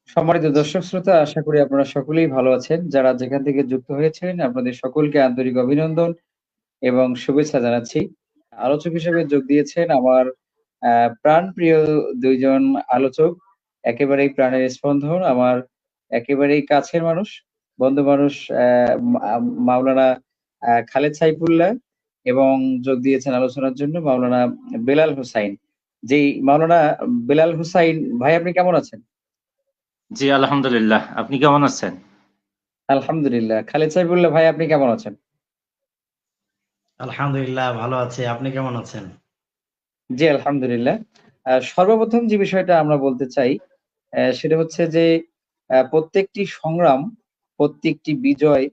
সম্মানিত দর্শক শ্রোতা, আশা করি আপনারা সকলেই ভালো আছেন। যারা যেখান থেকে যুক্ত হয়েছেন আপনাদের সকলকে আন্তরিক অভিনন্দন এবং শুভেচ্ছা জানাচ্ছি। আলোচক হিসেবে যোগ দিয়েছেন আমার প্রাণপ্রিয় ২ জন আলোচক। একেবারেই প্রাণের স্পন্দন, আমার একেবারেই কাছের মানুষ, বন্ধু মানুষ মাওলানা খালেদ সাইফুল্লাহ এবং যোগ দিয়েছেন আলোচনার জন্য মাওলানা বেলাল হুসাইন। জি, মাওলানা বেলাল হুসাইন ভাই আপনি কেমন আছেন? জি, আলহামদুলিল্লাহ। আপনি কেমন আছেন? আলহামদুলিল্লাহ। খালেদ সাইফুল্লাহ ভাই আপনি কেমন আছেন? আলহামদুলিল্লাহ ভালো আছি। আপনি কেমন আছেন? জি, আলহামদুলিল্লাহ। সর্বপ্রথম যে বিষয়টা আমরা বলতে চাই, সেটা হচ্ছে যে প্রত্যেকটি সংগ্রাম, প্রত্যেকটি বিজয়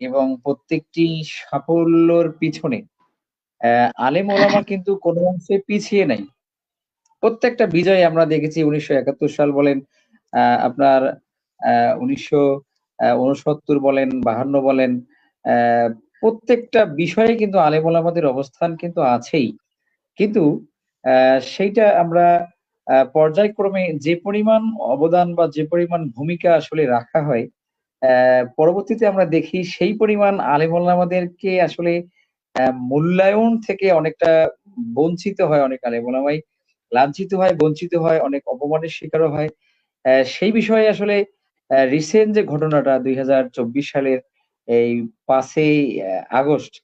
এবং প্রত্যেকটি সাফল্যর পিছনে আলেম ওলামা কিন্তু কোনো অংশে পিছিয়ে নাই। প্রত্যেকটা বিজয়ে আমরা দেখেছি ১৯৭১ সাল বলেন, আপনার ১৯৬৯ বলেন, ৫২ বলেন, অ্যা প্রত্যেকটা বিষয়ে কিন্তু আলেম ওলামাদের অবস্থান কিন্তু আছেই। কিন্তু সেইটা আমরা পর্যায়ক্রমে যে পরিমাণ অবদান বা যে পরিমাণ ভূমিকা আসলে রাখা হয়, পরবর্তীতে আমরা দেখি সেই পরিমাণ আলেম ওলামাদেরকে আসলে মূল্যায়ন থেকে অনেকটা বঞ্চিত হয় অনেক আলেম ওলামাই। লাঞ্ছিত হয়, বঞ্চিত হয়, অনেক অপমানের শিকারও হয়। সেই বিষয়ে আসলে রিসেন্ট যে ঘটনাটা ২০২৪ সালের এই ৫ই আগস্ট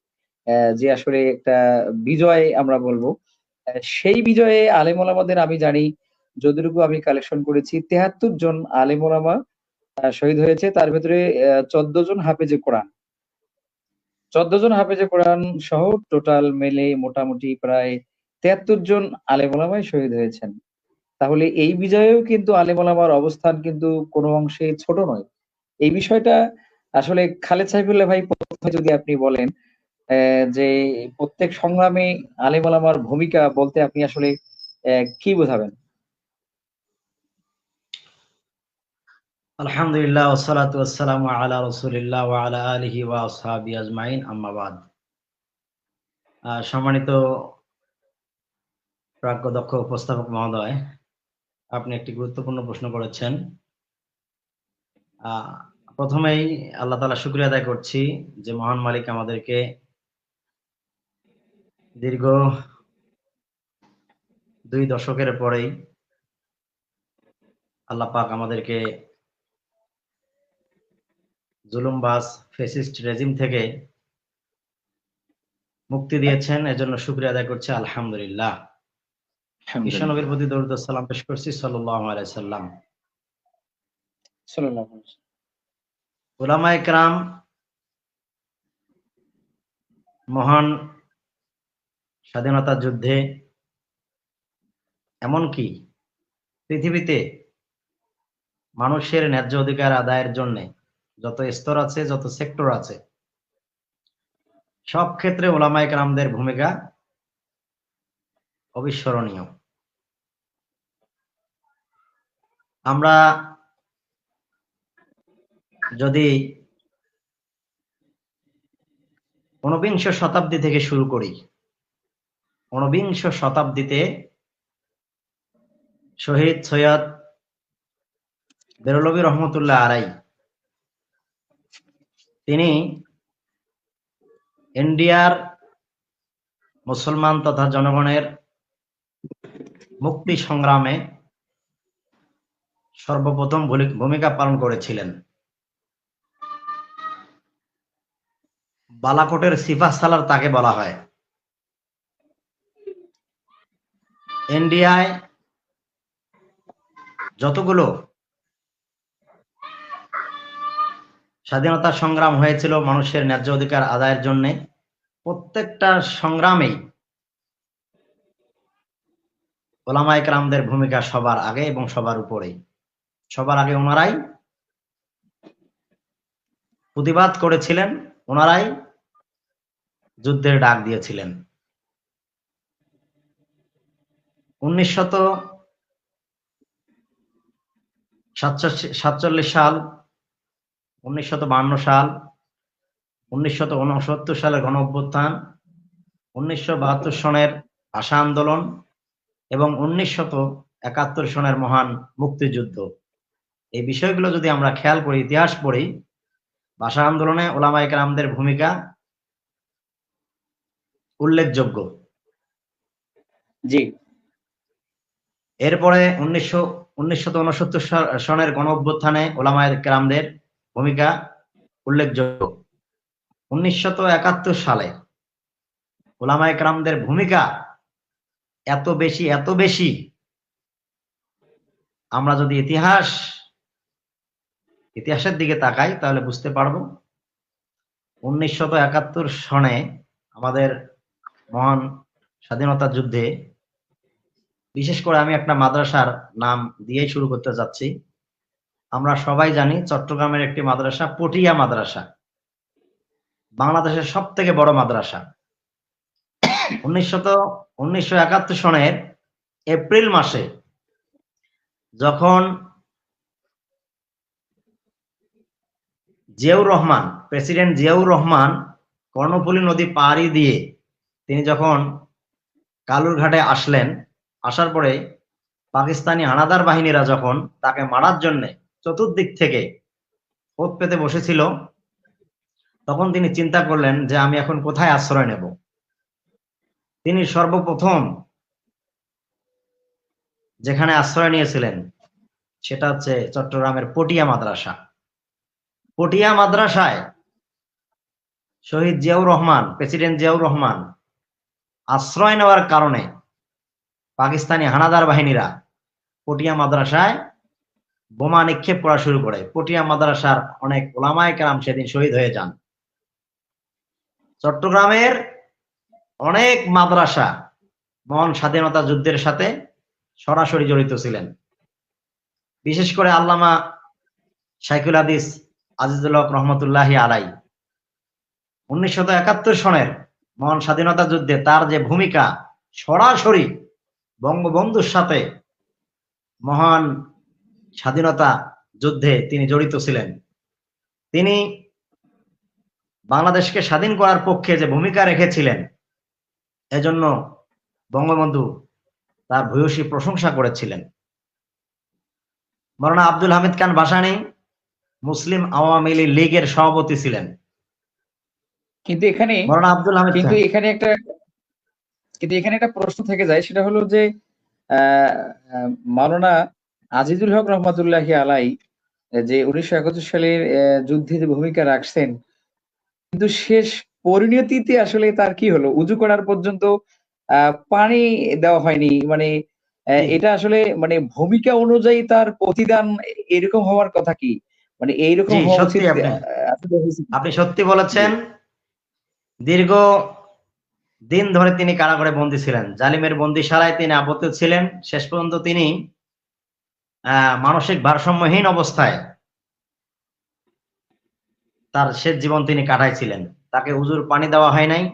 যে আসলে একটা বিজয় আমরা বলব। সেই বিজয়ে আলেম ওলামাদের আমি জানি, যতটুকু আমি কালেকশন করেছি ৭৩ জন আলেম ওলামা শহীদ হয়েছে। তার ভেতরে ১৪ জন হাফেজে কোরআন। ১৪ জন হাফেজে কোরআন সহ টোটাল মিলে মোটামুটি প্রায় ৭৩ জন আলেম ওলামাই শহীদ হয়েছেন। তাহলে এই বিজয়েও কিন্তু আলেম ওলামার অবস্থান কিন্তু কোনো অংশে ছোট নয়। এই বিষয়টা আসলে খালেদ সাইফুল্লাহ ভাই ১ম এ যদি আপনি বলেন যে প্রত্যেক সংগ্রামে আলেম ওলামার ভূমিকা বলতে আপনি আসলে কি বোঝাবেন? আলহামদুলিল্লাহ ওয়াসসালাতু ওয়াসসালামু আলা রাসূলিল্লাহ ওয়া আলা আলিহি ওয়া আসহাবিহি আজমাইন আম্মা বাদ। সম্মানিত প্রাজ্ঞদক্ষ উপস্থাপক মহোদয়, আপনি একটি গুরুত্বপূর্ণ প্রশ্ন করেছেন। প্রথমেই আল্লাহ তাআলা শুকরিয়া আদায় করছি যে মহান মালিক আমাদেরকে দীর্ঘ ২ দশকের পরেই আল্লাহ পাক আমাদেরকে জুলুমবাজ ফ্যাসিস্ট রেজিম থেকে মুক্তি দিয়েছেন। এজন্য শুকরিয়া আদায় করছি আলহামদুলিল্লাহ। বিশ্বনবীর আলহামদুলিল্লাহ। প্রতি দরুদ ও সালাম পেশ করছি সাল্লাল্লাহু আলাইহি সাল্লাম। সাল্লাল্লাহু আলাইহি ওয়াসাল্লাম। উলামায়ে কেরাম মহান স্বাধীনতা যুদ্ধে, এমনকি পৃথিবীতে মানুষের ন্যায্য অধিকার আদায়ের জন্য যত স্তর আছে, যত সেক্টর আছে, সব ক্ষেত্রে উলামায়ে কেরামদের ভূমিকা অবিস্মরণীয়। আমরা যদি ঊনবিংশ শতাব্দী থেকে শুরু করি, ঊনবিংশ শতাব্দীতে শহীদ সৈয়দ বেরলভী রহমতুল্লাহ আলাই তিনি ইন্ডিয়ার মুসলমান তথা জনগণের মুক্তি সংগ্রামে সর্বপ্রথম ভূমিকা পালন করেছিলেন। বালাকোটের সিপাহ সালার তাকে বলা হয়। ইন্ডিয়ায় যতগুলো স্বাধীনতা সংগ্রাম হয়েছিল মানুষের ন্যায্য অধিকার আদায়ের জন্য, প্রত্যেকটা সংগ্রামেই ওলামায়ে কেরামদের ভূমিকা সবার আগে এবং সবার উপরে। সবার আগে ওনারাই প্রতিবাদ করেছিলেন, ওনারাই যুদ্ধের ডাক দিয়েছিলেন। ১৯৪৭ সাল, ১৯৫২ সাল, ১৯৬৯ সালের গণ অভ্যুত্থান, ১৯৭২ সনের ভাষা আন্দোলন এবং ১৯৭১ সনের মহান মুক্তিযুদ্ধ, এই বিষয়গুলো যদি আমরা খেয়াল করি, ইতিহাস পড়ি, ভাষা আন্দোলনে ওলামায়ে কেরামদের ভূমিকা উল্লেখযোগ্য। জি। এরপরে 1969 সনের গণ অভ্যুত্থানে ওলামায়ে কেরামদের ভূমিকা উল্লেখযোগ্য। 1971 সালে ওলামায়ে কেরামদের ভূমিকা এত বেশি, আমরা যদি ইতিহাসের দিকে তাকাই তাহলে বুঝতে পারবো। 1971 সনে আমাদের মহান স্বাধীনতা যুদ্ধে, বিশেষ করে আমি একটা মাদ্রাসার নাম দিয়েই শুরু করতে যাচ্ছি। আমরা সবাই জানি চট্টগ্রামের একটি মাদ্রাসা পটিয়া মাদ্রাসা, বাংলাদেশের সব থেকে বড় মাদ্রাসা। 1971 সনের এপ্রিল মাসে যখন প্রেসিডেন্ট জিয়াউর রহমান কর্ণফুলী নদী পাড়ি দিয়ে তিনি যখন কালুরঘাটে আসলেন, আসার পরে পাকিস্তানি হানাদার বাহিনীরা যখন তাকে মারার জন্য চতুর্দিক থেকে ওত পেতে বসেছিল, তখন তিনি চিন্তা করলেন যে আমি এখন কোথায় আশ্রয় নেব। তিনি সর্বপ্রথম যেখানে আশ্রয় নিয়েছিলেন সেটা হচ্ছে চট্টগ্রামের পটিয়া মাদ্রাসা। পটিয়া মাদ্রাসায় শহীদ জিয়াউর রহমান, প্রেসিডেন্ট জিয়াউর রহমান আশ্রয় নেওয়ার কারণে পাকিস্তানি হানাদার বাহিনীরা পটিয়া মাদ্রাসায় বোমা নিক্ষেপ করা শুরু করে। পটিয়া মাদ্রাসার অনেক ওলামায়ে কেরাম সেদিন শহীদ হয়ে যান। চট্টগ্রামের অনেক মাদ্রাসা মহান স্বাধীনতা যুদ্ধের সাথে সরাসরি জড়িত ছিলেন। বিশেষ করে আল্লামা শাইখুল হাদিস আজিজুল হক রহমতুল্লাহি আলাই 1971 সনের মহান স্বাধীনতা যুদ্ধে তার যে ভূমিকা, সরাসরি বঙ্গবন্ধুর সাথে মহান স্বাধীনতা যুদ্ধে তিনি জড়িত ছিলেন। তিনি বাংলাদেশকে স্বাধীন করার পক্ষে যে ভূমিকা রেখেছিলেন, এজন্য বঙ্গবন্ধু তার ভূয়সী প্রশংসা করেছিলেন। মাওলানা আব্দুল হামিদ খান ভাসানী মুসলিম আওয়ামী লীগের সভাপতি ছিলেন। কিন্তু এখানে মাওলানা আব্দুল হামিদ কিন্তু এখানে একটা প্রশ্ন থেকে যায়, সেটা হলো যে মাওলানা আজিজুল হক রহমতুল্লাহি আলাই যে 1971 সালের যুদ্ধে যে ভূমিকা রাখছেন, কিন্তু শেষ পরিণতিতে আসলে তার কি হলো? উজু করার পর্যন্ত পানি দেওয়া হয়নি। মানে এটা আসলে মানে ভূমিকা অনুযায়ী তার প্রতিদান এরকম হওয়ার কথা কি? মানে এইরকম হওয়া উচিত। আপনি সত্যি বলেছেন। দীর্ঘ দিন ধরে তিনি কারাগারে বন্দী ছিলেন, জালিমের বন্দিশালায় তিনি আবদ্ধ ছিলেন। শেষ পর্যন্ত তিনি মানসিক ভারসাম্যহীন অবস্থায় তার শেষ জীবন তিনি কাটাইছিলেন। তাকে উজুর পানি দেওয়া হয় নাই,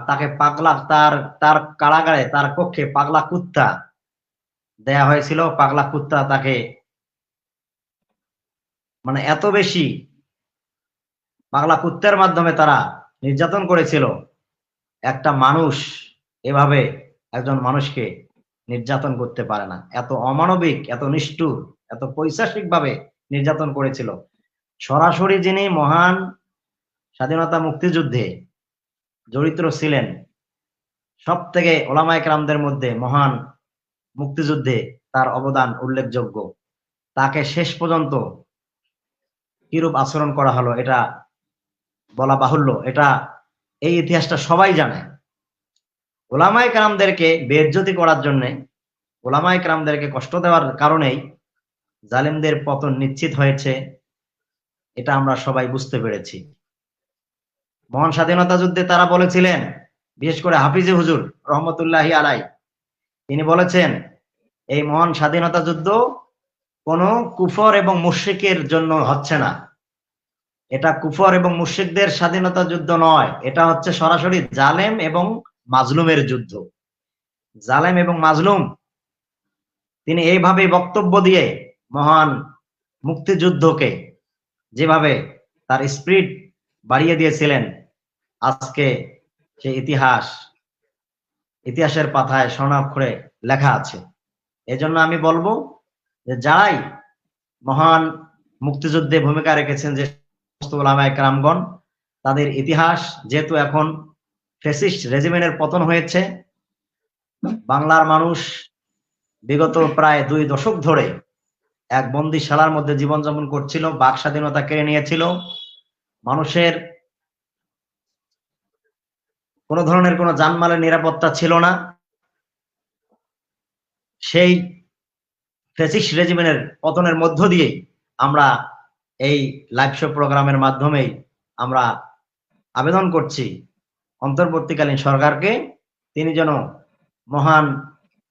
তাকে পাগলা, তার কারাগারে তার কক্ষে পাগলা কুত্তা দেয়া হয়েছিল। পাগলা কুত্তা তাকে মানে এত বেশি পাগলা কুত্তার মাধ্যমে তারা নির্যাতন করেছিল। একটা মানুষ এভাবে একজন মানুষকে নির্যাতন করতে পারে না। এত অমানবিক, এত নিষ্ঠুর, এত পৈশাচিক ভাবে নির্যাতন করেছিল। সরাসরি যিনি মহান স্বাধীনতা মুক্তিযুদ্ধে জড়িত ছিলেন, সব থেকে ওলামায়ে কেরামদের মধ্যে মহান মুক্তিযুদ্ধে তার অবদান উল্লেখযোগ্য। তাকে শেষ পর্যন্ত কিরূপ আচরণ করা হলো এটা বলা বাহুল্য। এটা এই ইতিহাসটা সবাই জানে। ওলামায়ে কেরামদেরকে বেইজ্জতি করার জন্য, ওলামায়ে কেরামদেরকে কষ্ট দেওয়ার কারণেই জালিমদের পতন নিশ্চিত হয়েছে, এটা আমরা সবাই বুঝতে পেরেছি। মহান স্বাধীনতা যুদ্ধে তারা বলেছিলেন, বিশেষ করে হাফিজে হুজুর রহমতুল্লাহি আলাই, তিনি বলেছেন এই মহান স্বাধীনতা যুদ্ধ কোনো কুফর এবং মুশরিকের জন্য হচ্ছে না। এটা কুফর এবং মুশরিকদের স্বাধীনতা যুদ্ধ নয়, এটা হচ্ছে সরাসরি জালেম এবং মাজলুমের যুদ্ধ। জালেম এবং মাজলুম, তিনি এইভাবে বক্তব্য দিয়ে মহান মুক্তিযুদ্ধকে যেভাবে তার স্পিরিট বাড়িয়ে দিয়েছিলেন, আজকে সে ইতিহাসের পাতায় স্বর্ণাক্ষরে লেখা আছে। এজন্য আমি বলবো যে যারাই মহান মুক্তিযুদ্ধে ভূমিকা রেখেছেন যে সমস্ত উলামায়ে কেরামগণ, তাদের ইতিহাস যেহেতু এখন ফ্যাসিস্ট রেজিমের পতন হয়েছে, বাংলার মানুষ বিগত প্রায় 2 দশক ধরে এক বন্দিশালার মধ্যে জীবনযাপন করছিল, বাক স্বাধীনতা কেড়ে নিয়েছিল, মানুষের কোন ধরনের কোনো জানমালের নিরাপত্তা ছিল না। সেই ফ্যাসিস্ট রেজিমের পতনের মধ্য দিয়ে আমরা এই লাইভ শো প্রোগ্রামের মাধ্যমেই আমরা আবেদন করছি অন্তর্বর্তীকালীন সরকারকে, তিনি যেন মহান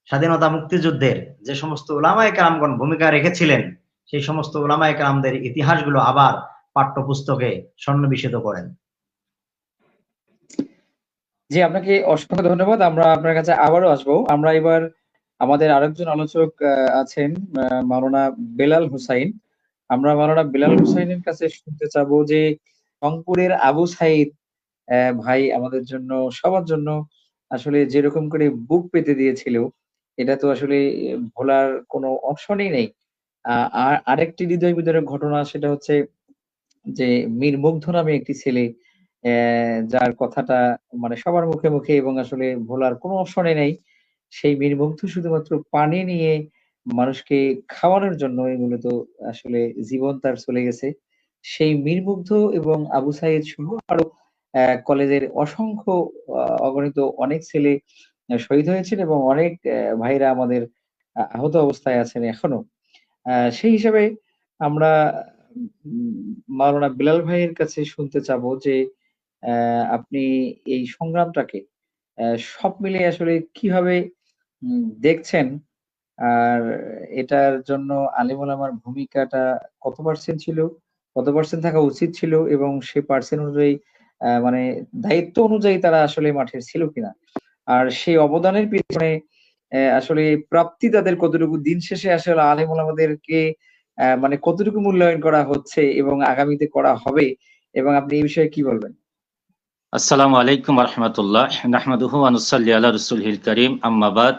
স্বাধীনতা মুক্তিযুদ্ধের যে সমস্ত উলামায়ে কেরামগণ ভূমিকা রেখেছিলেন, সেই সমস্ত উলামায়ে কেরামদের ইতিহাসগুলো আবার পাঠ্যপুস্তকে সন্নিবেশিত করেন। জি, আপনাকে অসংখ্য ধন্যবাদ। আমরা আপনার কাছে আবারও আসবো। আমরা এবার আমাদের আরেকজন আলোচক আছেন, মাওলানা বেলাল হুসাইন। আমরা মাওলানা বেলাল হুসাইনের কাছে শুনতে চাবো যে রংপুরের আবু সাঈদ ভাই আমাদের জন্য, সবার জন্য আসলে যেরকম করে বুক পেতে দিয়েছিল, এটা তো আসলে ভোলার কোনো অপশনই নেই। আর আরেকটি হৃদয় বিদারক ঘটনা, সেটা হচ্ছে যে মীর মুগ্ধ নামে একটি ছেলে, যার কথাটা মানে সবার মুখে মুখে, এবং আসলে ভোলার কোনো অপশনই নেই। সেই মীর মুগ্ধ শুধুমাত্র পানি নিয়ে মানুষকে খাওয়ানোর জন্য মূলত আসলে জীবন তার চলে গেছে। সেই মীর মুগ্ধ এবং আবু সাঈদ সহ আরো কলেজের অসংখ্য অগণিত অনেক ছেলে শহীদ হয়েছেন, এবং অনেক ভাইরা আমাদের আহত অবস্থায় আছেন এখনো। সেই হিসাবে আমরা মাওলানা বিলাল ভাইয়ের কাছে শুনতে চাবো যে আপনি এই সংগ্রামটাকে সব মিলিয়ে আসলে কিভাবে দেখছেন? আর এটার জন্য আলেম ওলামার ভূমিকাটা কত পার্সেন্ট ছিল? কত পার্সেন্ট থাকা উচিত ছিল? এবং সে পার্সেন্ট অনুযায়ী মানে দায়িত্ব অনুযায়ী তারা আসলে মাঠে ছিল কিনা? আর সেই অবদানের পেছনে আসলে প্রাপ্তি তাদের কতটুকু? দিন শেষে আসলে আলেম ওলামাদেরকে মানে কতটুকু মূল্যায়ন করা হচ্ছে এবং আগামীতে করা হবে, এবং আপনি এই বিষয়ে কি বলবেন? আসসালামু আলাইকুম ওয়া রাহমাতুল্লাহ। নাহমাদুহু ওয়া নুসাল্লি আলা রাসূলিল কারীম, আম্মা বাদ।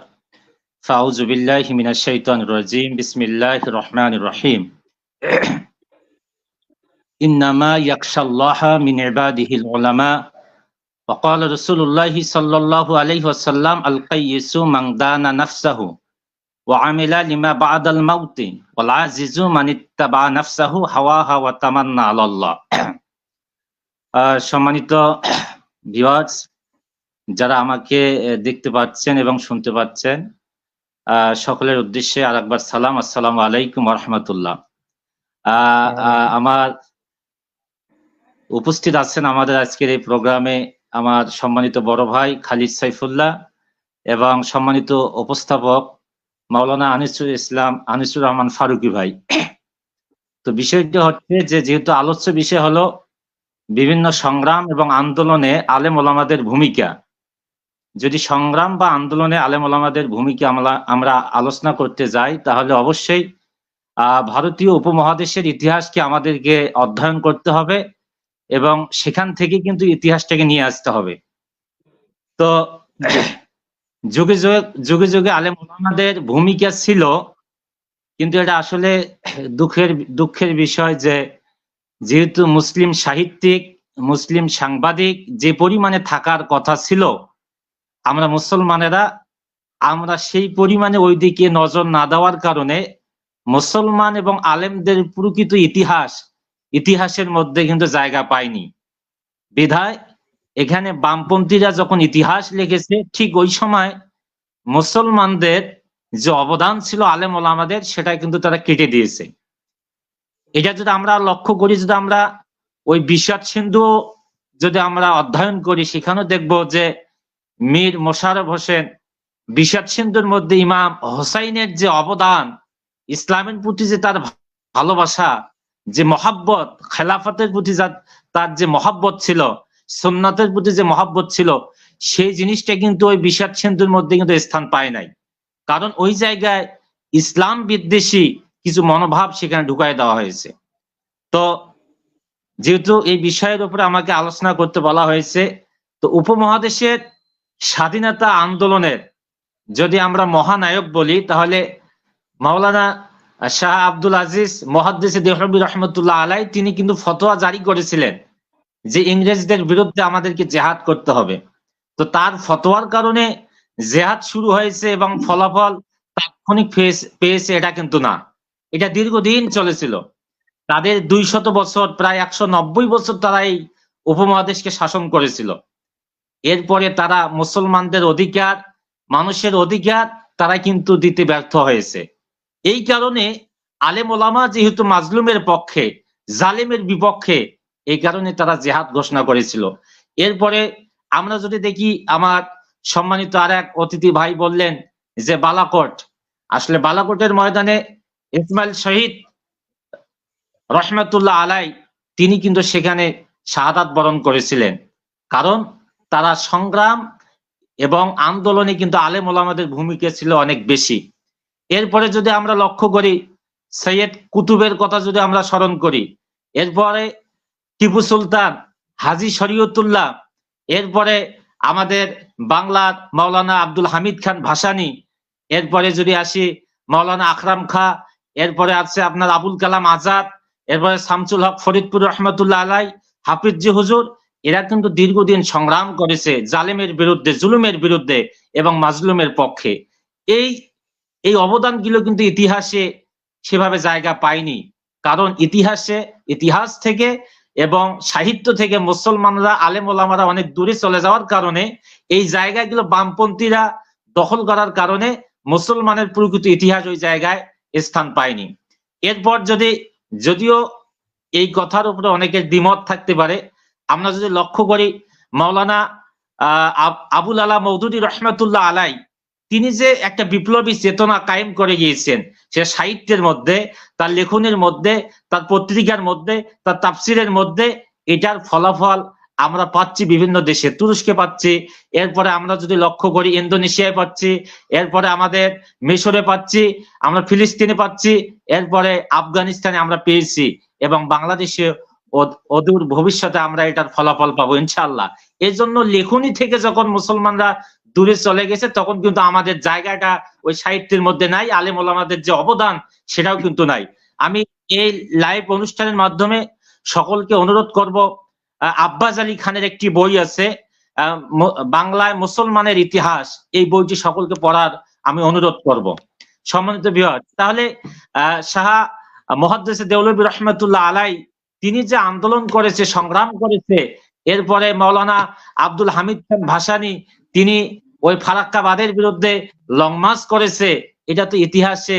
ফাউযু বিল্লাহি মিনাশ শাইতানির রাজীম। বিসমিল্লাহির রহমানির রহিম। ইন্নামা ইয়াখশাল্লাহা মিন ইবাদিহিল উলামা। ওয়া ক্বালা রাসূলুল্লাহি সাল্লাল্লাহু আলাইহি ওয়াসাল্লাম, আল কাইয়িসু মান দানা নাফসাহু ওয়া আমিলা লিমা বা'দাল মাউতি ওয়াল আজিজু মান ইত্তাবা নাফসাহু হাওয়াহা ওয়া তামান্না আলাল্লাহ। সম্মানিত ভিউয়ার্স, যারা আমাকে দেখতে পাচ্ছেন এবং শুনতে পাচ্ছেন, সকলের উদ্দেশ্যে আরেকবার সালাম, আসসালামু আলাইকুম ওয়া রাহমাতুল্লাহ। আমার উপস্থিত আছেন আমাদের আজকের এই প্রোগ্রামে আমার সম্মানিত বড় ভাই খালিদ সাইফুল্লাহ এবং সম্মানিত উপস্থাপক মাওলানা আনিসুর রহমান ফারুকি ভাই। তো বিষয়টি হচ্ছে যে, যেহেতু আলোচ্য বিষয় হলো বিভিন্ন সংগ্রাম এবং আন্দোলনে আলেম ওলামাদের ভূমিকা, যদি সংগ্রাম বা আন্দোলনে আলেম ওলামাদের ভূমিকা আমরা আলোচনা করতে যাই, তাহলে অবশ্যই ভারতীয় উপমহাদেশের ইতিহাসকে আমাদেরকে অধ্যয়ন করতে হবে এবং সেখান থেকে কিন্তু ইতিহাসটাকে নিয়ে আসতে হবে। তো যুগে যুগে যুগে আলেম ওলামাদের ভূমিকা ছিল, কিন্তু এটা আসলে দুঃখের বিষয় যে যেহেতু মুসলিম সাহিত্যিক, মুসলিম সাংবাদিক যে পরিমাণে থাকার কথা ছিল, আমরা মুসলমানেরা আমরা সেই পরিমাণে ওই দিকে নজর না দেওয়ার কারণে মুসলমান এবং আলেমদের প্রকৃত ইতিহাসের মধ্যে কিন্তু জায়গা পায়নি। বিধায় এখানে বামপন্থীরা যখন ইতিহাস লিখেছে, ঠিক ওই সময় মুসলমানদের যে অবদান ছিল আলেম ওলামাদের, সেটা কিন্তু তারা কেটে দিয়েছে। এটা যদি আমরা লক্ষ্য করি, যদি আমরা ওই বিষাদ সিন্ধু যদি আমরা অধ্যয়ন করি, সেখানেও দেখবো যে মীর মোশাররফ হোসেন বিষাদ সিন্ধুর মধ্যে ইমাম হোসাইনের যে অবদান, ইসলামের প্রতি যে তার ভালোবাসা, যে মহাব্বত, খেলাফতের প্রতি তার যে মহাব্বত ছিল, সুন্নাতের প্রতি যে মহাব্বত ছিল, সেই জিনিসটা কিন্তু ওই বিষাদ সিন্ধুর মধ্যে কিন্তু স্থান পায় নাই। কারণ ওই জায়গায় ইসলাম বিদ্বেষী কিছু মনোভাব সেখানে ঢুকাই দেওয়া হয়েছে। তো যেহেতু এই বিষয়ের উপরে আমাকে আলোচনা করতে বলা হয়েছে, তো উপমহাদেশের স্বাধীনতা আন্দোলনের যদি আমরা মহানায়ক বলি, তাহলে মাওলানা শাহ আব্দুল আজিজ মুহাদ্দিস দেহলভী রহমতুল্লাহ আলাই তিনি কিন্তু ফতোয়া জারি করেছিলেন যে ইংরেজদের বিরুদ্ধে আমাদেরকে জেহাদ করতে হবে। তো তার ফতোয়ার কারণে জেহাদ শুরু হয়েছে এবং ফলাফল তাৎক্ষণিক পেয়েছে এটা কিন্তু না, এটা দীর্ঘদিন চলেছিল। তাদের 200 বছর, প্রায় 190 বছর তারা এই উপমহাদেশকে শাসন করেছিল। এরপরে তারা মুসলমানদের অধিকার, মানুষের অধিকার তারা কিন্তু দিতে ব্যর্থ হয়েছে। এই কারণে আলেম ওলামা যেহেতু মাজলুমের পক্ষে, জালেমের বিপক্ষে, এই কারণে তারা জিহাদ ঘোষণা করেছিল। এরপরে আমরা যদি দেখি, আমার সম্মানিত আর এক অতিথি ভাই বললেন যে বালাকোট, আসলে বালাকোটের ময়দানে ইসমাইল শহীদ রহমতুল্লাহ আলাই তিনি কিন্তু সেখানে শাহাদাত বরণ করেছিলেন, কারণ তারা সংগ্রাম এবং আন্দোলনে কিন্তু আলেম ওলামাদের ভূমিকা ছিল অনেক বেশি। এরপরে যদি আমরা লক্ষ্য করি, সৈয়দ কুতুবের কথা যদি আমরা স্মরণ করি, এরপরে টিপু সুলতান, হাজী শরীয়তুল্লাহ, এরপরে আমাদের বাংলার মাওলানা আব্দুল হামিদ খান ভাসানী, এরপরে যদি আসি মাওলানা আকরাম খা, এরপরে আছে আপনার আবুল কালাম আজাদ, এরপরে শামসুল হক ফরিদপুর রহমতুল্লাহ আলাই, হাফিজ হুজুর, এরা কিন্তু দীর্ঘদিন সংগ্রাম করেছে জালেমের বিরুদ্ধে, জুলুমের বিরুদ্ধে এবং মাজলুমের পক্ষে। এই অবদানগুলো কিন্তু ইতিহাসে সেভাবে জায়গা পায়নি, কারণ ইতিহাস থেকে এবং সাহিত্য থেকে মুসলমানরা, আলেম ওলামারা অনেক দূরে চলে যাওয়ার কারণে এই জায়গাগুলো বামপন্থীরা দখল করার কারণে মুসলমানের প্রকৃত ইতিহাস ওই জায়গায় স্থান পায়নি। এরপর যদিও এই কথার উপরে অনেকের দ্বিমত থাকতে পারে, আমরা যদি লক্ষ্য করি মাওলানা আবুল আলা মওদুদী রহমতুল্লাহ আলাই তিনি যে একটা বিপ্লবী চেতনা কায়েম করে গিয়েছেন, সে সাহিত্যের মধ্যে, তার লেখনের মধ্যে, তার পত্রিকার মধ্যে, তার তাফসিরের মধ্যে, এটার ফলাফল আমরা পাচ্ছি বিভিন্ন দেশে। তুরস্কে পাচ্ছি, এরপরে আমরা যদি লক্ষ্য করি ইন্দোনেশিয়ায় পাচ্ছি, এরপরে আমাদের মিশরে পাচ্ছি, আমরা ফিলিস্তিনে পাচ্ছি, এরপরে আফগানিস্তানে আমরা পেয়েছি, এবং বাংলাদেশে অদূর ভবিষ্যতে আমরা এটার ফলাফল পাবো ইনশাআল্লাহ। এই জন্য লেখনী থেকে যখন মুসলমানরা দূরে চলে গেছে, তখন কিন্তু আমাদের জায়গাটা ওই সাহিত্যের মধ্যে নাই, আলেম ওলামাদের যে অবদান সেটাও কিন্তু নাই। আমি এই লাইভ অনুষ্ঠানের মাধ্যমে সকলকে অনুরোধ করব, আব্বাস আলী খানের একটি বই আছে বাংলায় মুসলমানের ইতিহাস, এই বইটি সকলকে পড়ার আমি অনুরোধ করব। সম্মানিত ভিউয়ার, তাহলে শাহ মুহাদ্দিস দেওলভী রহমতুল্লাহ আলাই তিনি যে আন্দোলন করেছে, সংগ্রাম করেছে, এরপরে মাওলানা আব্দুল হামিদ খান ভাসানী তিনি ওই ফারাক্কাবাদের বিরুদ্ধে লং মার্চ করেছে, এটা তো ইতিহাসে,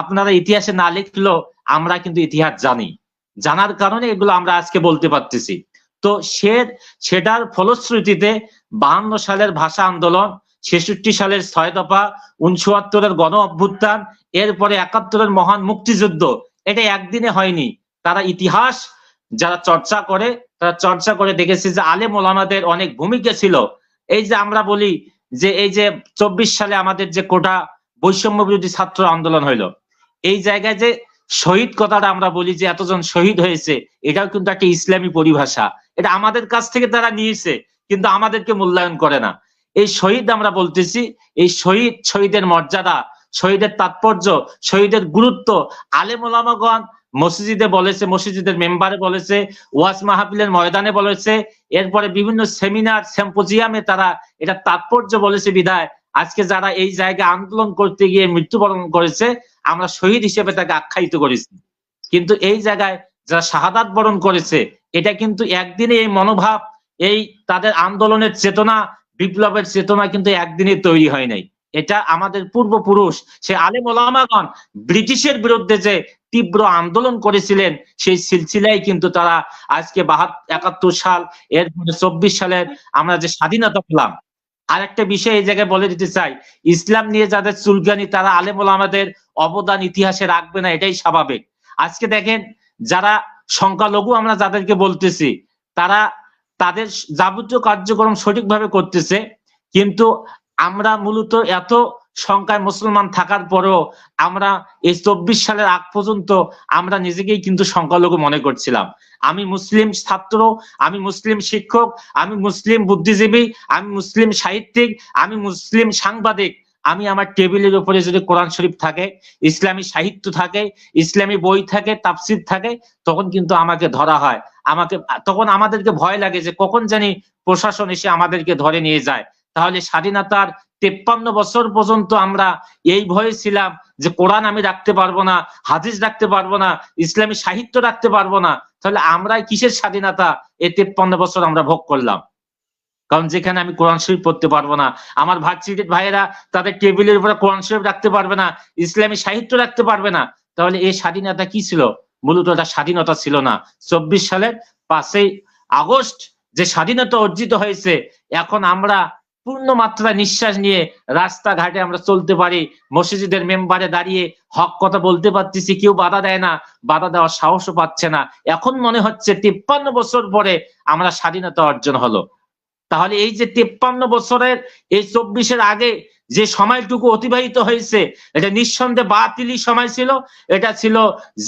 আপনারা ইতিহাসে না লিখলেও আমরা কিন্তু ইতিহাস জানি, জানার কারণে এগুলো আমরা আজকে বলতে পারতেছি। তো সেটার ফলশ্রুতিতে 52 সালের ভাষা আন্দোলন, 66 সালের 6 দফা, 69-এর গণ অভ্যুত্থান, এরপরে 71-এর মহান মুক্তিযুদ্ধ, এটা একদিনে হয়নি। তারা ইতিহাস যারা চর্চা করে দেখেছে যে আলেম ওলামাদের অনেক ভূমিকা ছিল। এই যে আমরা বলি যে এই যে 24 সালে আমাদের যে কোটা বৈষম্য বিরোধী ছাত্র আন্দোলন হইলো, এই জায়গায় যে শহীদ কথাটা আমরা বলি যে এতজন শহীদ হয়েছে, এটাও কিন্তু একটা ইসলামী পরিভাষা, এটা আমাদের কাছ থেকে তারা নিয়েছে, কিন্তু আমাদেরকে মূল্যায়ন করে না। এই শহীদ আমরা বলতেছি, এই শহীদের মর্যাদা, শহীদের তাৎপর্য, শহীদের গুরুত্ব আলেম ওলামাগণ মসজিদে বলেছে, মসজিদের মেম্বারে বলেছে, ওয়াজ মাহফিলের ময়দানে বলেছে, এরপরে বিভিন্ন সেমিনার সিম্পোজিয়ামে তারা এটা তাৎপর্য বলেছে। বিধায় আজকে যারা এই জায়গায় আন্দোলন করতে গিয়ে মৃত্যুবরণ করেছে, আমরা শহীদ হিসেবে তাকে আখ্যায়িত করেছি। কিন্তু এই জায়গায় যারা শাহাদাত বরণ করেছে, এটা কিন্তু একদিনে এই মনোভাব, এই তাদের আন্দোলনের চেতনা, বিপ্লবের চেতনা কিন্তু একদিনে তৈরি হয় নাই। এটা আমাদের পূর্বপুরুষ, সে আলেম ওলামাগণ ব্রিটিশের বিরুদ্ধে যে তীব্র আন্দোলন করেছিলেন, সেই সিলসিলায় কিন্তু তারা আজকে 71 সাল, এরপরে 24 সালের আমরা যে স্বাধীনতা পেলাম। আর একটা বিষয় এই জায়গায় বলে দিতে চাই, ইসলাম নিয়ে যাদের চুলকানি, তারা আলেম ওলামাদের অবদান ইতিহাসে রাখবে না, এটাই স্বাভাবিক। আজকে দেখেন যারা সংখ্যালঘু আমরা যাদেরকে বলতেছি, তারা তাদের যাবতীয় কার্যক্রম সঠিকভাবে করতেছে, কিন্তু আমরা মূলত এত সংখ্যায় মুসলমান থাকার পরেও আমরা এই 24 সালের আগ পর্যন্ত আমরা নিজেকেই কিন্তু সংখ্যালঘু মনে করছিলাম। আমি মুসলিম ছাত্র, আমি মুসলিম শিক্ষক, আমি মুসলিম বুদ্ধিজীবী, আমি মুসলিম সাহিত্যিক, আমি মুসলিম সাংবাদিক, আমি আমার টেবিলের উপরে যদি কোরআন শরীফ থাকে, ইসলামী সাহিত্য থাকে, ইসলামী বই থাকে, তাফসির থাকে, তখন কিন্তু আমাকে ধরা হয়। তখন আমাদেরকে ভয় লাগে যে কখন জানি প্রশাসন এসে আমাদেরকে ধরে নিয়ে যায়। তাহলে স্বাধীনতার 53 বছর পর্যন্ত আমরা এই ভয়ে ছিলাম যে কোরআন আমি রাখতে পারবো না, হাদিস রাখতে পারবো না, ইসলামী সাহিত্য রাখতে পারবো না। তাহলে আমরা কিসের স্বাধীনতা এই 53 বছর আমরা ভোগ করলাম? কারণ যেখানে আমি কোরআন শরীফ পড়তে পারবো না, আমার ভার্সিটির ভাইয়েরা তাদের টেবিলের উপরে কোরআন শরীফ রাখতে পারবে না, ইসলামী সাহিত্য রাখতে পারবে না, তাহলে এই স্বাধীনতা কি ছিল? মূলত এটা স্বাধীনতা ছিল না। 24 সালের 5ই আগস্ট যে স্বাধীনতা অর্জিত হয়েছে, এখন আমরা পূর্ণ মাত্রা নিঃশ্বাস নিয়ে রাস্তাঘাটে আমরা চলতে পারি, মসজিদের মেম্বারে দাঁড়িয়ে হক কথা বলতে পারতেছি, কেউ বাধা দেয় না, বাধা দেওয়ার সাহসও পাচ্ছে না। এখন মনে হচ্ছে 53 বছর পরে আমরা স্বাধীনতা অর্জন হলো। তাহলে এই যে 53 বছরের এই 24-এর আগে যে সময়টুকু অতিবাহিত হয়েছে, এটা নিঃসন্দেহে বাতিলি সময় ছিল, এটা ছিল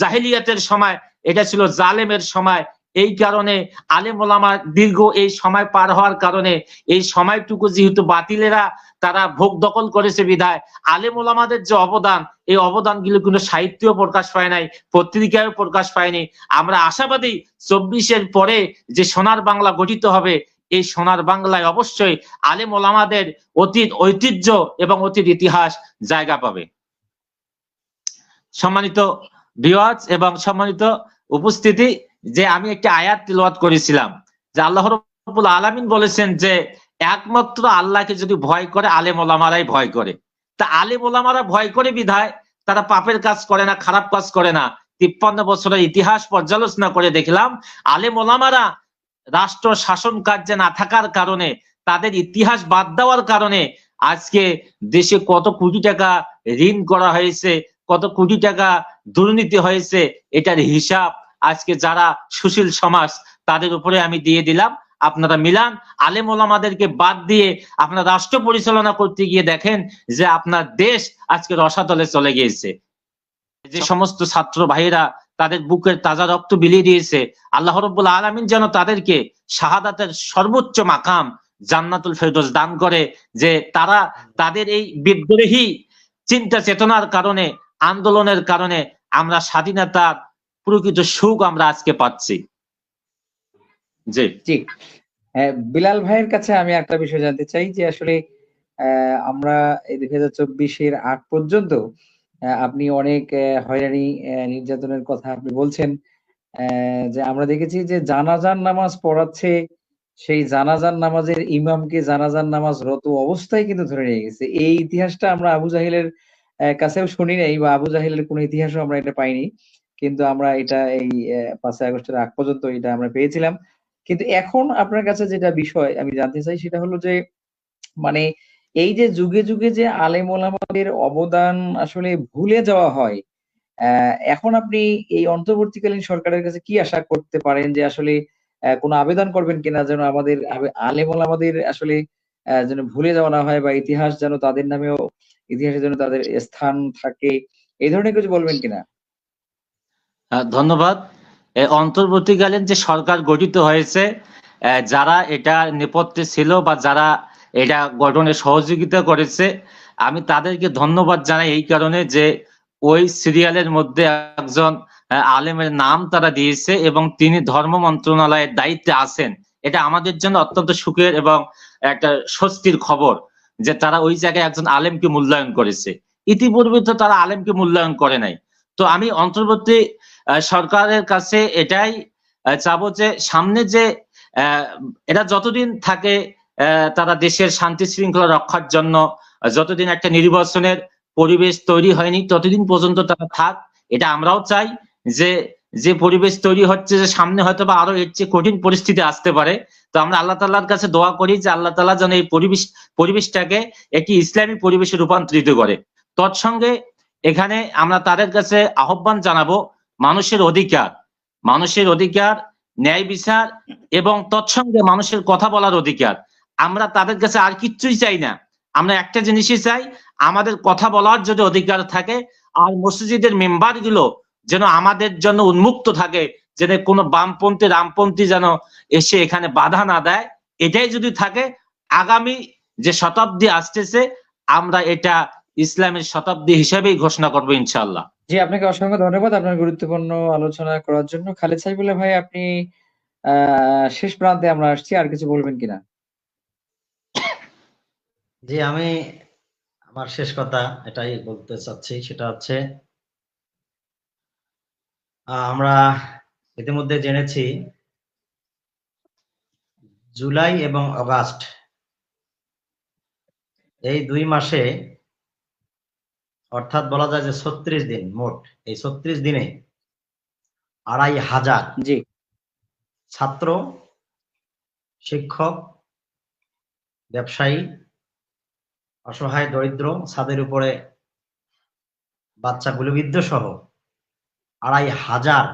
জাহিলিয়াতের সময়, এটা ছিল জালেমের সময়। এই কারণে আলেম ওলামা দীর্ঘ এই সময় পার হওয়ার কারণে এই সময়টুকু যেহেতু বাতিলেরা তারা ভোগ দখল করেছে বিধায় আলেম ওলামাদের যে অবদান, এই অবদানগুলো কিন্তু সাহিত্যেও প্রকাশ পায় নাই, পত্রিকায়ও প্রকাশ পায়নি। আমরা আশাবাদী 24-এর পরে যে সোনার বাংলা গঠিত হবে, এই সোনার বাংলায় অবশ্যই আলেম ওলামাদের অতীত ঐতিহ্য এবং অতীত ইতিহাস জায়গা পাবে। সম্মানিত ভিউয়ার্স এবং সম্মানিত উপস্থিতি, যে আমি একটি আয়াত তিলাওয়াত করেছিলাম যে আল্লাহ রাব্বুল আলামিন বলেছেন যে একমাত্র আল্লাহকে যদি ভয় করে আলেম ওলামারাই ভয় করে। তা আলেম ওলামারা ভয় করে বিধায় তারা পাপের কাজ করে না, খারাপ কাজ করে না। 53 বছরের ইতিহাস পর্যালোচনা করে দেখলাম আলেম ওলামারা রাষ্ট্র শাসন কার্যে না থাকার কারণে, তাদের ইতিহাস বাদ দেওয়ার কারণে আজকে দেশে কত কোটি টাকা ঋণ করা হয়েছে, কত কোটি টাকা দুর্নীতি হয়েছে, এটার হিসাব আজকে যারা সুশীল সমাজ তাদের উপরে আমি দিয়ে দিলাম। আপনারা মিলান, আলেম ওলামাদেরকে বাদ দিয়ে আপনারা রাষ্ট্র পরিচালনা করতে গিয়ে দেখেন যে আপনার দেশ আজকে রসাতলে চলে গিয়েছে। যে সমস্ত ছাত্র ভাইয়েরা তাদের বুকের তাজা রক্ত বিলিয়ে দিয়েছে, আল্লাহ রাব্বুল আলামিন যেন তাদেরকে শাহাদাতের সর্বোচ্চ মাকাম জান্নাতুল ফেরদৌস দান করে, যে তারা তাদের এই বিদ্রোহী চিন্তা চেতনার কারণে, আন্দোলনের কারণে আমরা স্বাধীনতার প্রকৃত সুখ আমরা আজকে পাচ্ছি। জি জি, বিলাল ভাইয়ের কাছে আমি একটা বিষয় জানতে চাই যে আসলে আমরা এই 2024-এর আগ পর্যন্ত আপনি অনেক হয়রানি নির্যাতনের কথা আপনি বলছেন, যে আমরা দেখেছি যে জানাজার নামাজ পড়াচ্ছে, সেই জানাজার নামাজের ইমামকে জানাজার নামাজ রত অবস্থায় কিন্তু ধরে নিয়ে গেছে। এই ইতিহাসটা আমরা আবু জাহিলের কাছেও শুনি নাই, বা আবু জাহিলের কোনো ইতিহাসও আমরা এটা পাইনি, কিন্তু আমরা এটা এই 5ই আগস্টের আগ পর্যন্ত এটা আমরা পেয়েছিলাম। কিন্তু এখন আপনার কাছে যেটা বিষয় আমি জানতে চাই সেটা হলো যে মানে এই যে যুগে যুগে যে আলেম ওলামাদের অবদান আসলে ভুলে যাওয়া হয়, এখন আপনি এই অন্তর্বর্তীকালীন সরকারের কাছে কি আশা করতে পারেন যে আসলে কোনো আবেদন করবেন কিনা যেন আমাদের আলেম ওলামাদের আসলে যেন ভুলে যাওয়া না হয়, বা ইতিহাস যেন তাদের নামেও, ইতিহাসে যেন তাদের স্থান থাকে, এই ধরনের কিছু বলবেন কিনা? ধন্যবাদ। অন্তর্বর্তীকালীন যে সরকার গঠিত হয়েছে, যারা এটা নেপথ্যে ছিল বা যারা এটা গঠনে সহযোগিতা করেছে, আমি তাদেরকে ধন্যবাদ জানাই এই কারণে যে ওই সিরিয়ালের মধ্যে একজন আলেমের নাম তারা দিয়েছে এবং তিনি ধর্ম মন্ত্রণালয়ের দায়িত্বে আছেন। এটা আমাদের জন্য অত্যন্ত সুখের এবং একটা স্বস্তির খবর যে তারা ওই জায়গায় একজন আলেমকে মূল্যায়ন করেছে। ইতিপূর্বে তো তারা আলেমকে মূল্যায়ন করে নাই। তো আমি অন্তর্বর্তী সরকারের কাছে এটাই চাবো যে সামনে যে এরা যতদিন থাকে, তারা দেশের শান্তি শৃঙ্খলা রক্ষার জন্য যতদিন একটা নির্বাচনের পরিবেশ তৈরি হয়নি ততদিন পর্যন্ত তারা থাক। এটা আমরাও চাই যে যে পরিবেশ তৈরি হচ্ছে যে সামনে হয়তো বা আরো এর চেয়ে কঠিন পরিস্থিতি আসতে পারে। তো আমরা আল্লাহ তাআলার কাছে দোয়া করি যে আল্লাহ তাআলা যেন এই পরিবেশটাকে একটি ইসলামী পরিবেশে রূপান্তরিত করে। তৎসঙ্গে এখানে আমরা তাদের কাছে আহ্বান জানাবো, মানুষের অধিকার, ন্যায় বিচার এবং তৎসঙ্গে মানুষের কথা বলার অধিকার, আমরা তাদের কাছে আর কিচ্ছুই চাই না। আমরা একটা জিনিসই চাই, আমাদের কথা বলার যদি অধিকার থাকে, আর মসজিদের মেম্বার গুলো যেন আমাদের জন্য উন্মুক্ত থাকে, যেন কোনো বামপন্থী রামপন্থী যেন এসে এখানে বাধা না দেয়। এটাই যদি থাকে, আগামী যে শতাব্দী আসতেছে আমরা এটা ইসলামের শতাব্দী হিসেবেই ঘোষণা করবো ইনশাআল্লাহ। জি, আপনাকে অসংখ্য ধন্যবাদ আপনার গুরুত্বপূর্ণ আলোচনা করার জন্য। খালেদ সাইফুল্লাহ ভাই, আপনি শেষ প্রান্তে আমরা আসছি, আর কিছু বলবেন কিনা? জি, আমি আমার শেষ কথা এটাই বলতে চাচ্ছি, সেটা হচ্ছে আমরা ইতিমধ্যে জেনেছি জুলাই এবং অগাস্ট এই 2 মাসে, অর্থাৎ বলা যায় যে 36 দিন মোট, এই 36 দিনে 2500 জি, ছাত্র, শিক্ষক, ব্যবসায়ী, অসহায় দরিদ্র, ছাদের উপরে বাচ্চা গুলিবিদ্ধ সহ 2500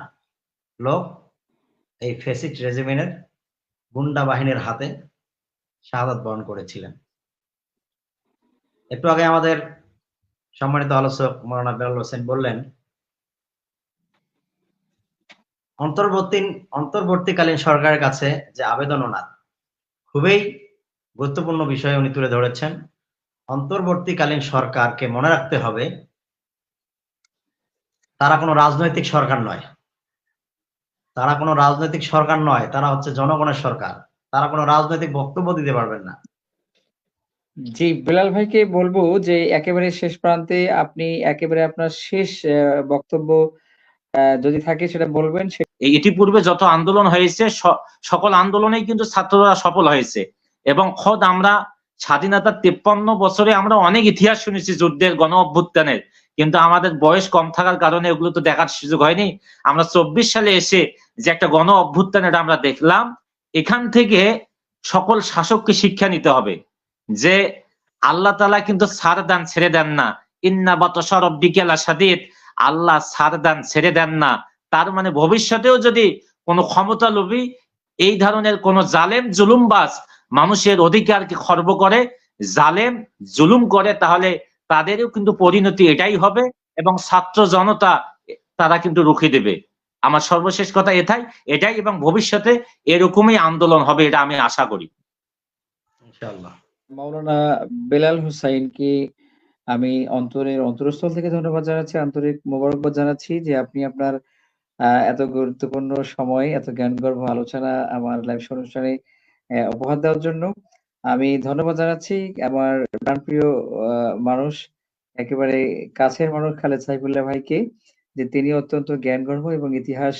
লোক এই ফ্যাসিস্ট রেজিমের গুন্ডা বাহিনীর হাতে শাহাদাত বরণ করেছিলেন। একটু আগে আমাদের সম্মানিত আলোচক মাওলানা বেলাল হোসেন বললেন, অন্তর্বর্তীকালীন সরকারের কাছে যে আবেদন ওনার, খুবই গুরুত্বপূর্ণ বিষয় উনি তুলে ধরেছেন। অন্তর্বর্তীকালীন সরকারকে মনে রাখতে হবে তারা কোনো রাজনৈতিক সরকার নয়, তারা কোনো রাজনৈতিক সরকার নয়, তারা হচ্ছে জনগণের সরকার। তারা কোনো রাজনৈতিক বক্তব্য দিতে পারবেন না। জি, বেলাল ভাইকে বলবো যে একেবারে শেষ প্রান্তে আপনি একেবারে আপনার শেষ বক্তব্য যদি থাকে সেটা বলবেন। এই ইতিপূর্বে যত আন্দোলন হয়েছে সকল আন্দোলনেই কিন্তু ছাত্ররা সফল হয়েছে, এবং খোদ আমরা স্বাধীনতার 53 বছরে আমরা অনেক ইতিহাস শুনেছি যুদ্ধের, গণ অভ্যুত্থানের, কিন্তু আমাদের বয়স কম থাকার কারণে ওগুলো তো দেখার সুযোগ হয়নি। আমরা 24 সালে এসে যে একটা গণ অভ্যুত্থানের আমরা দেখলাম, এখান থেকে সকল শাসককে শিক্ষা নিতে হবে যে আল্লাহ তাআলা কিন্তু ছাড় দেন, ছেড়ে দেন না। ইন্না বাতশা রাব্বিকা লাশাদীদ, আল্লাহ ছাড় দেন, ছেড়ে দেন না। তার মানে ভবিষ্যতেও যদি কোনো ক্ষমতা লোভী, এই ধরনের কোন জালেম জুলুমবাজ মানুষের অধিকারকে খর্ব করে, জালেম জুলুম করে, তাহলে তাদেরও কিন্তু পরিণতি এটাই হবে, এবং ছাত্র জনতা তারা কিন্তু রুখে দেবে। আমার সর্বশেষ কথা এটাই, এবং ভবিষ্যতে এরকমই আন্দোলন হবে, এটা আমি আশা করি ইনশাআল্লাহ। মাওলানা বেলাল হোসাইনকে আমি অন্তরস্থল থেকে ধন্যবাদ জানাচ্ছি, আন্তরিক মোবারকবাদ জানাচ্ছি যে আপনি আপনার এত গুরুত্বপূর্ণ সময়, এত জ্ঞানগর্ভ আলোচনা আমার লাইভ অনুষ্ঠানে উপহার দেওয়ার জন্য। আমি ধন্যবাদ জানাচ্ছি আমার প্রাণপ্রিয় মানুষ, একেবারে কাছের মানুষ খালেদ সাইফুল্লাহ ভাইকে, যে তিনি অত্যন্ত জ্ঞানগর্ভ এবং ইতিহাস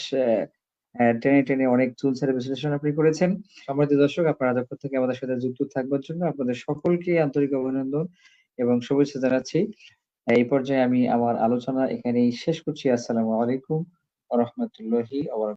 টেনে, টেনে অনেক চুলচেরা বিশ্লেষণ আপনি করেছেন। সম্মানিত দর্শক, আপনারা এতক্ষণ থেকে আমাদের সাথে যুক্ত থাকবার জন্য আপনাদের সকলকে আন্তরিক অভিনন্দন এবং শুভেচ্ছা জানাচ্ছি। এই পর্যায়ে আমি আমার আলোচনা এখানেই শেষ করছি। আসসালামু আলাইকুম ওয়া রাহমাতুল্লাহি ওয়া বারাকাতুহু।